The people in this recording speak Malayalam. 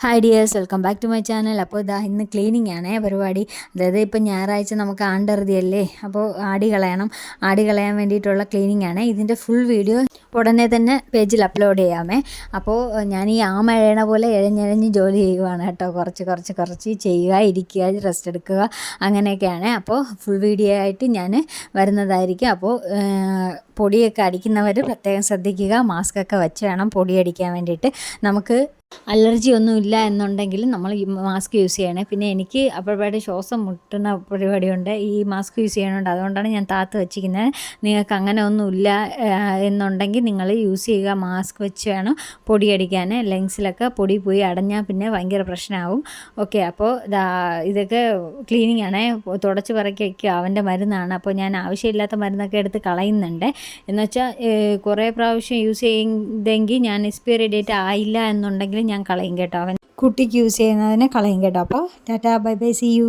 Hi dears, welcome back to my channel. അപ്പോൾ ഇന്ന് ക്ലീനിങ് ആണേ പരിപാടി. അതായത് ഇപ്പം ഞായറാഴ്ച നമുക്ക് ആണ്ടറുതിയല്ലേ, അപ്പോൾ ആടി കളയാൻ വേണ്ടിയിട്ടുള്ള ക്ലീനിങ് ആണ്. ഇതിൻ്റെ ഫുൾ വീഡിയോ ഉടനെ തന്നെ പേജിൽ അപ്ലോഡ് ചെയ്യാമേ. അപ്പോൾ ഞാൻ ഈ മഴയണ പോലെ എഴഞ്ഞെഴഞ്ഞ് ജോലി ചെയ്യുവാണ് കേട്ടോ. കുറച്ച് ചെയ്യുക, ഇരിക്കുക, റെസ്റ്റ് എടുക്കുക, അങ്ങനെയൊക്കെയാണ്. അപ്പോൾ ഫുൾ വീഡിയോ ആയിട്ട് ഞാൻ വരുന്നതായിരിക്കും. അപ്പോൾ പൊടിയൊക്കെ അടിക്കുന്നവർ പ്രത്യേകം ശ്രദ്ധിക്കുക. മാസ്കൊക്കെ വെച്ച് വേണം പൊടി അടിക്കാൻ വേണ്ടിയിട്ട്. നമുക്ക് അലർജി ഒന്നും ഇല്ല എന്നുണ്ടെങ്കിൽ നമ്മൾ ഈ മാസ്ക് യൂസ് ചെയ്യണേ. പിന്നെ എനിക്ക് അപ്പോഴായിട്ട് ശ്വാസം മുട്ടുന്ന പരിപാടിയുണ്ട് ഈ മാസ്ക് യൂസ് ചെയ്യണുണ്ട്. അതുകൊണ്ടാണ് ഞാൻ താത്ത് വെച്ചിരിക്കുന്നത്. നിങ്ങൾക്ക് അങ്ങനെ ഒന്നുമില്ല എന്നുണ്ടെങ്കിൽ നിങ്ങൾ യൂസ് ചെയ്യുക. മാസ്ക് വെച്ച് വേണം പൊടിയടിക്കാൻ. ലങ്സിലൊക്കെ പൊടി പോയി അടഞ്ഞാൽ പിന്നെ ഭയങ്കര പ്രശ്നമാവും. ഓക്കെ, അപ്പോൾ ഇതൊക്കെ ക്ലീനിങ് ആണേ. തുടച്ച് പറക്കി വയ്ക്കുക. അവൻ്റെ മരുന്നാണ്. അപ്പോൾ ഞാൻ ആവശ്യമില്ലാത്ത മരുന്നൊക്കെ എടുത്ത് കളയുന്നുണ്ട്. എന്നുവെച്ചാൽ കുറേ പ്രാവശ്യം യൂസ് ചെയ്തെങ്കിൽ ഞാൻ എക്സ്പയറി ഡേറ്റ് ആയില്ല എന്നുണ്ടെങ്കിൽ ഞാൻ കളയും കേട്ടോ. അവൻ കുട്ടിക്ക് യൂസ് ചെയ്യുന്നതിനെ കളയും കേട്ടോ. അപ്പോൾ tata, bye bye, see U.